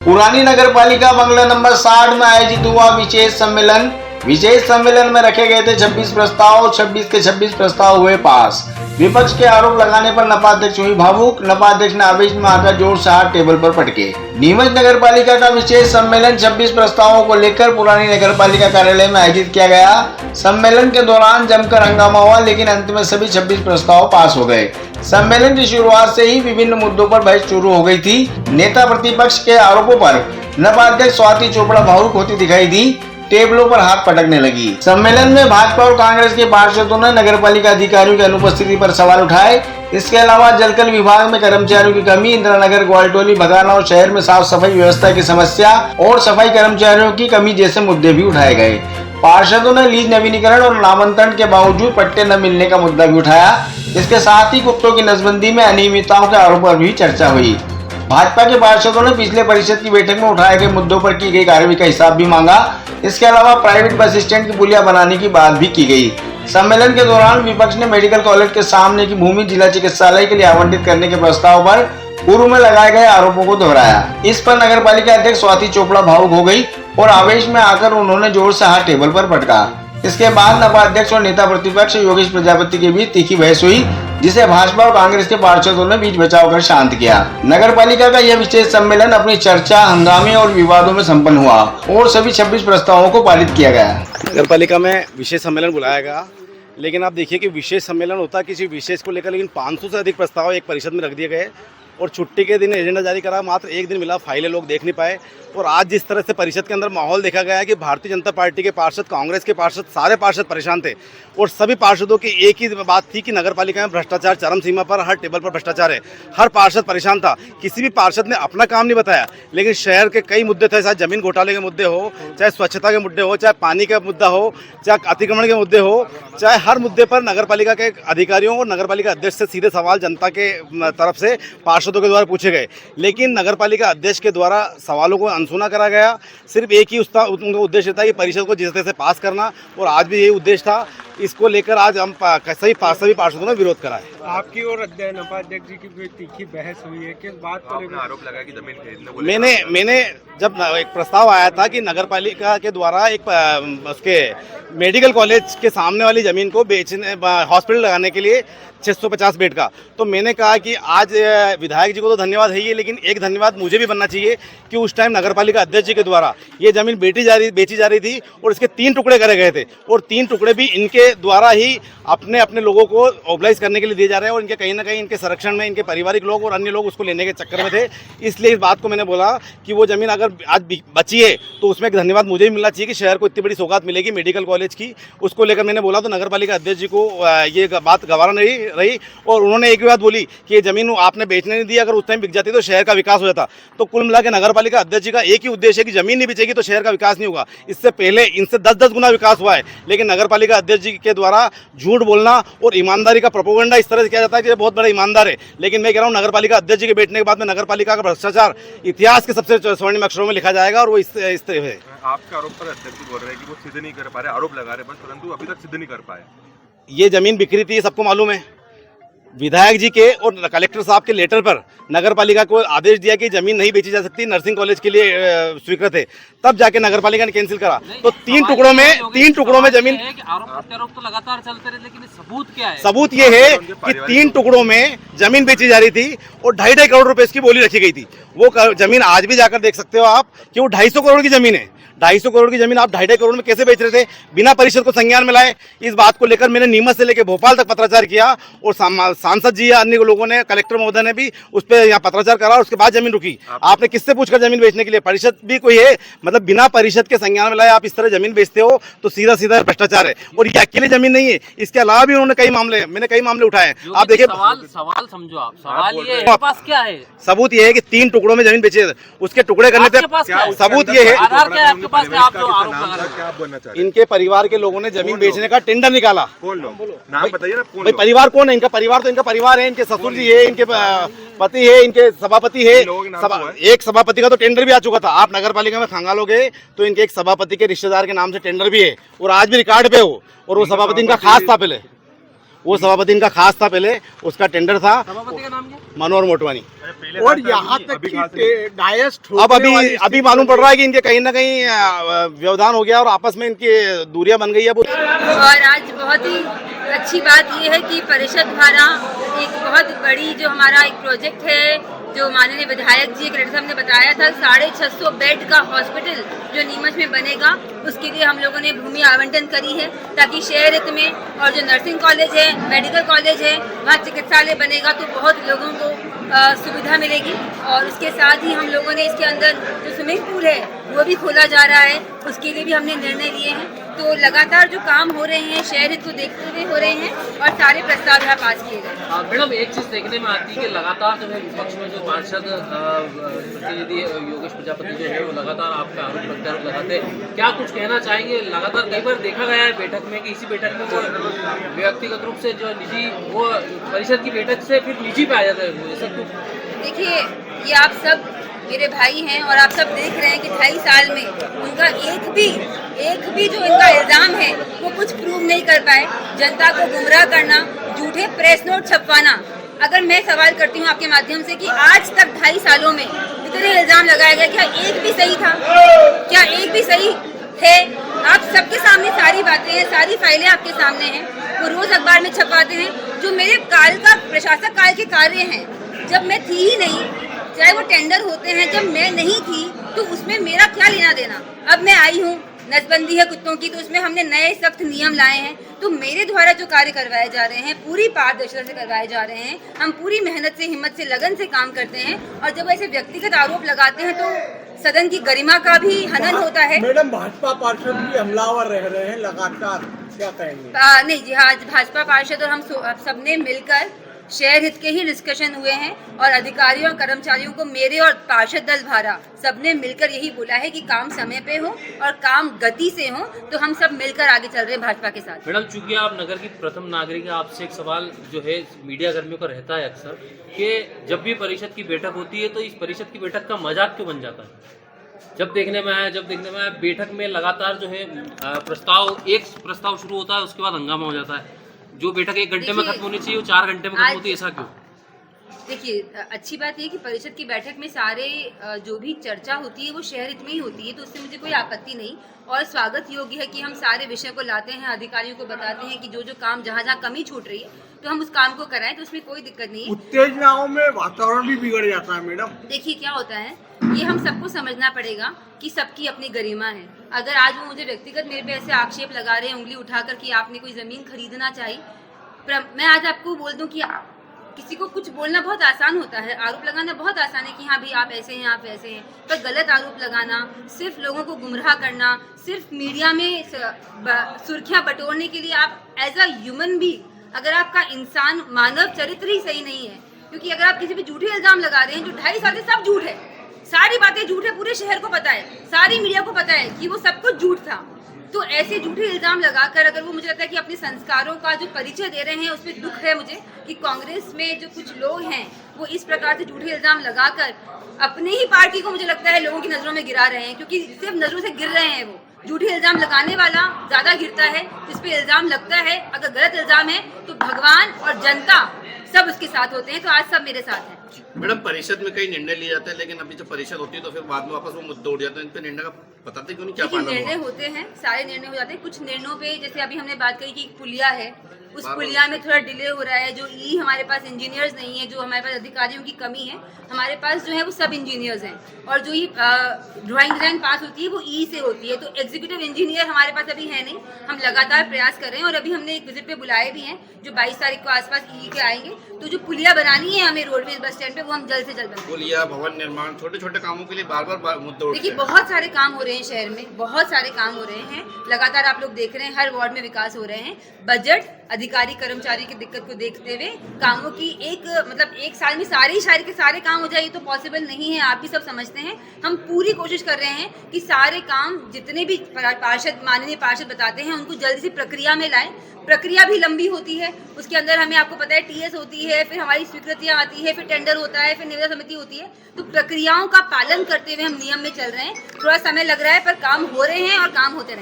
पुरानी नगर पालिका बंगला नंबर 60 में आयोजित हुआ विशेष सम्मेलन में रखे गए थे 26 प्रस्ताव। 26 के 26 प्रस्ताव हुए पास। विपक्ष के आरोप लगाने पर नपा अध्यक्ष हुई भावुक। नपा अध्यक्ष ने आवेश में आकर जोर से हाथ टेबल पर पटके। नीमच नगर पालिका का विशेष सम्मेलन 26 प्रस्तावों को लेकर पुरानी नगर पालिका कार्यालय में आयोजित किया गया। सम्मेलन के दौरान जमकर हंगामा हुआ, लेकिन अंत में सभी 26 प्रस्ताव पास हो गए। सम्मेलन की शुरुआत से ही विभिन्न मुद्दों पर बहस शुरू हो गई थी। नेता प्रतिपक्ष के आरोपों पर नपा अध्यक्ष स्वाति चोपड़ा भावुक होती दिखाई दी, टेबलों पर हाथ पटकने लगी। सम्मेलन में भाजपा और कांग्रेस के पार्षदों ने नगरपालिका अधिकारियों की अनुपस्थिति पर सवाल उठाए। इसके अलावा जलकल विभाग में कर्मचारियों की कमी, इंदिरा नगर, ग्वालटोली, भगाना और शहर में साफ सफाई व्यवस्था की समस्या और सफाई कर्मचारियों की कमी जैसे मुद्दे भी उठाए गए। पार्षदों ने लीज नवीनीकरण और नामांतरण के बावजूद पट्टे न मिलने का मुद्दा भी उठाया। इसके साथ ही कुत्तों की नसबंदी में अनियमितताओं के आरोप पर भी चर्चा हुई। भाजपा के पार्षदों ने पिछले परिषद की बैठक में उठाए गए मुद्दों पर की गई कार्रवाई का हिसाब भी मांगा। इसके अलावा प्राइवेट बस स्टैंड की पुलिया बनाने की बात भी की गई। सम्मेलन के दौरान विपक्ष ने मेडिकल कॉलेज के सामने की भूमि जिला चिकित्सालय के लिए आवंटित करने के प्रस्ताव पर पूर्व में लगाए गए आरोपों को दोहराया। इस पर नगर पालिका अध्यक्ष स्वाति चोपड़ा भावुक हो गई और आवेश में आकर उन्होंने जोर से हाथ टेबल पर पटका। इसके बाद नपा अध्यक्ष और नेता प्रतिपक्ष योगेश प्रजापति के बीच तीखी बहस हुई, जिसे भाजपा और कांग्रेस के पार्षदों ने बीच बचाव कर शांत किया। नगर पालिका का यह विशेष सम्मेलन अपनी चर्चा, हंगामे और विवादों में संपन्न हुआ और सभी 26 प्रस्तावों को पारित किया गया। नगर पालिका में विशेष सम्मेलन बुलाया गया, लेकिन आप देखिए कि विशेष सम्मेलन होता है किसी विशेष को लेकर, लेकिन 500 से अधिक प्रस्ताव एक परिषद में रख दिए गए और छुट्टी के दिन एजेंडा जारी करा, मात्र एक दिन मिला, फाइलें लोग देख नहीं पाए। और आज जिस तरह से परिषद के अंदर माहौल देखा गया है कि भारतीय जनता पार्टी के पार्षद, कांग्रेस के पार्षद, सारे पार्षद परेशान थे और सभी पार्षदों की एक ही बात थी कि नगर पालिका में भ्रष्टाचार चरम सीमा पर, हर टेबल पर भ्रष्टाचार है। हर पार्षद परेशान था, किसी भी पार्षद ने अपना काम नहीं बताया। लेकिन शहर के कई मुद्दे थे, चाहे जमीन घोटाले के मुद्दे हो, चाहे स्वच्छता के मुद्दे हो, चाहे पानी का मुद्दा हो, चाहे अतिक्रमण के मुद्दे हो, चाहे हर मुद्दे पर नगर पालिका के अधिकारियों और नगर पालिका अध्यक्ष से सीधे सवाल जनता के तरफ से पार्षदों के द्वारा पूछे गए। लेकिन नगर पालिका अध्यक्ष के द्वारा सवालों को अनसुना करा गया। सिर्फ एक ही उनका उद्देश्य था कि परिषद को जिस तरह से पास करना, और आज भी यही उद्देश्य था। इसको लेकर आज हम सभी पार्षदों ने विरोध करा है। आपकी और नपा अध्यक्ष जी की तीखी बहस हुई है, किस बात पर आपने आरोप लगाया कि जमीन खरीदने को मैंने जब एक प्रस्ताव आया था कि नगर पालिका के द्वारा एक उसके मेडिकल कॉलेज के सामने वाली जमीन को बेचने, हॉस्पिटल लगाने के लिए 650 बेड का, तो मैंने कहा कि आज विधायक जी को तो धन्यवाद है ही, लेकिन एक धन्यवाद मुझे भी बनना चाहिए कि उस टाइम नगर पालिका अध्यक्ष जी के द्वारा ये जमीन बेची जा रही थी और इसके 3 टुकड़े करे गए थे और 3 टुकड़े भी इनके द्वारा ही अपने लोगों को ऑब्लाइज करने के लिए दिए जा रहे हैं और इनके कहीं ना कहीं इनके संरक्षण में इनके पारिवारिक लोग और अन्य लोग उसको लेने के चक्कर में थे। इसलिए इस बात को मैंने बोला कि वो जमीन अगर आज बची है तो उसमें एक धन्यवाद मुझे भी मिलना चाहिए कि शहर को इतनी बड़ी सौगात मिलेगी मेडिकल कॉलेज की। उसको लेकर मैंने बोला तो नगर पालिका अध्यक्ष जी को ये बात गवारा नहीं रही और उन्होंने एक भी बात बोली कि ये जमीन आपने बेचने नहीं दी, अगर उस टाइम बिक जाती तो शहर का विकास हो जाता। तो कुल मिला के नगर पालिका अध्यक्ष जी का एक ही उद्देश्य है कि जमीन नहीं बिचेगी तो शहर का विकास नहीं होगा। इससे पहले इनसे 10-10 गुना विकास हुआ है, लेकिन नगर पालिका अध्यक्ष जी के द्वारा झूठ बोलना और ईमानदारी का प्रोपेगेंडा इस तरह से किया जाता है कि ये बहुत बड़ा ईमानदार है। लेकिन मैं कह रहा हूँ नगर पालिका अध्यक्ष जी के बैठने के बाद में नगर पालिका का भ्रष्टाचार इतिहास के सबसे स्वर्णिम अक्षरों में लिखा जाएगा और वो इस तरह है। आपके आरोप पर अध्यक्ष जी बोल रहे हैं कि वो सिद्ध नहीं कर पा रहे, आरोप लगा रहे बस, परंतु अभी तक सिद्ध नहीं कर पाए। ये जमीन बिक्री थी, सबको मालूम है। विधायक जी के और कलेक्टर साहब के लेटर पर नगर पालिका को आदेश दिया कि जमीन नहीं बेची जा सकती, नर्सिंग कॉलेज के लिए स्वीकृत है, तब जाके नगर पालिका ने कैंसिल करा। तो 3 टुकड़ों में जमीन, आरोप तो लगातार चलते रहे, लेकिन सबूत क्या है? सबूत ये है कि 3 टुकड़ों में जमीन बेची जा रही थी और 2.5 करोड़ रुपए इसकी बोली रखी गई थी। वो जमीन आज भी जाकर देख सकते हो आप कि वो 250 करोड़ की जमीन है। 250 करोड़ की जमीन आप 2.5 करोड़ में कैसे बेच रहे थे बिना परिषद को संज्ञान में लाए? इस बात को लेकर मैंने नीमच से लेकर भोपाल तक पत्राचार किया और सांसद जी या अन्य लोगों ने, कलेक्टर महोदय ने भी उस पर यहाँ पत्राचार करा और उसके बाद जमीन रुकी। आपने किससे पूछकर जमीन बेचने के लिए? परिषद भी कोई है? मतलब बिना परिषद के संज्ञान में लाए आप इस तरह जमीन बेचते हो तो सीधा सीधा भ्रष्टाचार है। और ये अकेले जमीन नहीं है, इसके अलावा भी उन्होंने मैंने कई मामले उठाए। आप देखिए, सवाल समझो आप, सवाल ये है, पास क्या है? सबूत ये है कि 3 टुकड़ों में जमीन बेचे, उसके टुकड़े करने पे सबूत ये है। आधार क्या है आपके पास? आप जो आरोप लगा रहे क्या बोलना चाह रहे हैं? इनके परिवार के लोगों ने जमीन बेचने का टेंडर निकाला। कौन लोग? नाम बताइए ना। भाई परिवार कौन है? इनका परिवार तो इनका परिवार है, इनके ससुर जी है, इनके पति है, इनके सभापति है। एक सभापति का तो टेंडर भी आ चुका था। आप नगर पालिका में खंगालोगे तो इनके एक सभापति के रिश्तेदार के नाम से टेंडर भी है और आज भी रिकॉर्ड पे हो, और वो सभापति इनका खास था पहले। वो सभापति इनका खास था, पहले उसका टेंडर था। सभापति का नाम क्या? मनोहर मोटवानी। और यहाँ तक कि डायस अब अभी मालूम पड़ रहा है कि इनके कहीं ना कहीं व्यवधान हो गया और आपस में इनकी दूरियां बन गई है। और आज बहुत ही अच्छी बात यह है कि परिषद द्वारा एक बहुत बड़ी जो हमारा एक प्रोजेक्ट है, जो माननीय विधायक जी कलेक्टर साहब ने बताया था, 650 बेड का हॉस्पिटल जो नीमच में बनेगा, उसके लिए हम लोगों ने भूमि आवंटन करी है ताकि शहर हित में, और जो नर्सिंग कॉलेज है, मेडिकल कॉलेज है, वहाँ चिकित्सालय बनेगा तो बहुत लोगों को सुविधा मिलेगी। और उसके साथ ही हम लोगों ने इसके अंदर जो स्विमिंग पूल है वो भी खोला जा रहा है, उसके लिए भी हमने निर्णय लिए हैं। तो लगातार जो काम हो रहे हैं शहर हित को देखते हुए हो रहे हैं और सारे प्रस्ताव यहाँ पास किए गए। मैडम, एक चीज देखने में आती है कि लगातार जो है विपक्ष में जो पार्षद प्रतिनिधि योगेश प्रजापति जो है वो लगातार आपका आरोप प्रत्यारोप लगाते हैं, क्या कुछ कहना चाहेंगे? लगातार कई बार देखा गया है बैठक में कि इसी बैठक में वो व्यक्तिगत रूप से जो निजी, वो परिषद की बैठक से फिर निजी पे आ जाता है, वो ऐसा कुछ? देखिए, ये आप सब मेरे भाई हैं और आप सब देख रहे हैं कि 2.5 साल में उनका एक भी जो इनका इल्जाम है वो कुछ प्रूव नहीं कर पाए। जनता को गुमराह करना, झूठे प्रेस नोट छपवाना। अगर मैं सवाल करती हूँ आपके माध्यम से कि आज तक 2.5 सालों में इतने इल्जाम लगाया गया, क्या एक भी सही था? क्या एक भी सही है? आप सबके सामने सारी बातें हैं, सारी फाइलें आपके सामने हैं, वो रोज अखबार में छपाते हैं। जो मेरे काल का प्रशासक काल के कार्य हैं, जब मैं थी ही नहीं, चाहे वो टेंडर होते हैं, जब मैं नहीं थी तो उसमें मेरा क्या लेना देना। अब मैं आई हूँ, नसबंदी है कुत्तों की, तो उसमें हमने नए सख्त नियम लाए हैं। तो मेरे द्वारा जो कार्य करवाए जा रहे हैं पूरी पारदर्शिता से करवाए जा रहे हैं। हम पूरी मेहनत से, हिम्मत से, लगन से काम करते हैं। और जब ऐसे व्यक्तिगत आरोप लगाते हैं तो सदन की गरिमा का भी हनन होता है। मैडम, भाजपा पार्षद भी हमलावर रह रहे हैं लगातार, क्या कहेंगे? नहीं जी, हाँ, भाजपा पार्षद और हम सबने मिलकर शहर हित के ही डिस्कशन हुए हैं और अधिकारियों और कर्मचारियों को, मेरे और पार्षद दल भारा सबने मिलकर यही बोला है कि काम समय पे हो और काम गति से हो। तो हम सब मिलकर आगे चल रहे हैं भाजपा के साथ। मैडम, चूंकि आप नगर की प्रथम नागरिक है, आपसे एक सवाल जो है मीडिया कर्मियों का रहता है अक्सर कि जब भी परिषद की बैठक होती है तो इस परिषद की बैठक का मजाक क्यों बन जाता है? जब देखने में आया बैठक में लगातार जो है एक प्रस्ताव शुरू होता है, उसके बाद हंगामा हो जाता है। जो बैठक 1 घंटे में खत्म होनी चाहिए वो 4 घंटे में खत्म होती है, ऐसा क्यों? देखिए, अच्छी बात यह कि परिषद की बैठक में सारे जो भी चर्चा होती है वो शहर हित में ही होती है, तो उससे मुझे कोई आपत्ति नहीं। और स्वागत योग्य है कि हम सारे विषय को लाते हैं, अधिकारियों को बताते हैं कि जो काम जहाँ कमी छूट रही है तो हम उस काम को कराएं, तो उसमें कोई दिक्कत नहीं है। उत्तेजनाओं में वातावरण भी बिगड़ जाता है मैडम। देखिए क्या होता है, ये हम सबको समझना पड़ेगा कि सबकी अपनी गरिमा है। अगर आज वो मुझे व्यक्तिगत मेरे पे ऐसे आक्षेप लगा रहे हैं उंगली उठाकर कि आपने कोई जमीन खरीदना चाहिए, मैं आज आपको बोल दूं कि किसी को कुछ बोलना बहुत आसान होता है, आरोप लगाना बहुत आसान है कि हाँ भाई आप ऐसे हैं, आप ऐसे हैं, पर गलत आरोप लगाना, सिर्फ लोगों को गुमराह करना, सिर्फ मीडिया में सुर्खियां बटोरने के लिए, आप एज अ ह्यूमन भी, अगर आपका इंसान मानव चरित्र ही सही नहीं है, क्योंकि अगर आप किसी पे झूठे इल्जाम लगा रहे हैं, जो 2.5 साल से सब झूठ है, सारी बातें झूठ है, पूरे शहर को पता है, सारी मीडिया को पता है कि वो सब कुछ झूठ था, तो ऐसे झूठे इल्जाम लगाकर अगर वो, मुझे लगता है कि अपने संस्कारों का जो परिचय दे रहे हैं, उसमें दुख है मुझे कि कांग्रेस में जो कुछ लोग हैं वो इस प्रकार से झूठे इल्जाम लगाकर अपनी ही पार्टी को, मुझे लगता है, लोगों की नजरों में गिरा रहे हैं, क्योंकि सिर्फ नजरों से गिर रहे हैं। वो झूठे इल्जाम लगाने वाला ज्यादा गिरता है, जिस पे इल्जाम लगता है, अगर गलत इल्जाम है तो भगवान और जनता सब उसके साथ होते हैं। तो आज सब मेरे साथ हैं। मैडम, परिषद में कई निर्णय लिए जाते हैं, लेकिन अभी जब परिषद होती है तो फिर बाद में वापस वो मुद्दे उठ जाते हैं। इन पे निर्णय का बताते क्यों नहीं, क्या पालन हुआ? निर्णय होते हैं, सारे निर्णय हो जाते हैं। कुछ निर्णयों पे, जैसे अभी हमने बात करी कि पुलिया है, उस पुलिया में थोड़ा डिले हो रहा है। जो हमारे पास इंजीनियर्स नहीं है, जो हमारे पास अधिकारियों की कमी है, हमारे पास जो है वो सब इंजीनियर्स हैं, और जो ड्राइंग डिजाइन पास होती है वो से होती है, तो एग्जीक्यूटिव इंजीनियर हमारे पास अभी है नहीं। हम लगातार प्रयास कर रहे हैं और अभी हमने एक विजिट पे बुलाए भी हैं, जो 22 तारीख को आसपास के आएंगे। तो जो पुलिया बनानी है हमें रोडवेज बस स्टैंड पे, वो हम जल्द से जल्द बनाएंगे। पुलिया, भवन निर्माण, छोटे छोटे कामों के लिए बार बार मुद्दे उठते हैं। देखिए, बहुत सारे काम हो रहे हैं शहर में, बहुत सारे काम हो रहे हैं, लगातार आप लोग देख रहे हैं, हर वार्ड में विकास हो रहे हैं। बजट, अधिकारी कर्मचारी की दिक्कत को देखते हुए कामों की एक साल में सारे के सारे काम हो जाए, ये तो पॉसिबल नहीं है, आप भी सब समझते हैं। हम पूरी कोशिश कर रहे हैं कि सारे काम जितने भी माननीय पार्षद बताते हैं उनको जल्दी से प्रक्रिया में लाएं। प्रक्रिया भी लंबी होती है, उसके अंदर हमें, आपको पता है, टीएस होती है, फिर हमारी स्वीकृतियां आती है, फिर टेंडर होता है, फिर निविदा समिति होती है। तो प्रक्रियाओं का पालन करते हुए हम नियम में चल रहे हैं। थोड़ा समय लग रहा है पर काम हो रहे हैं और काम होते रहेंगे।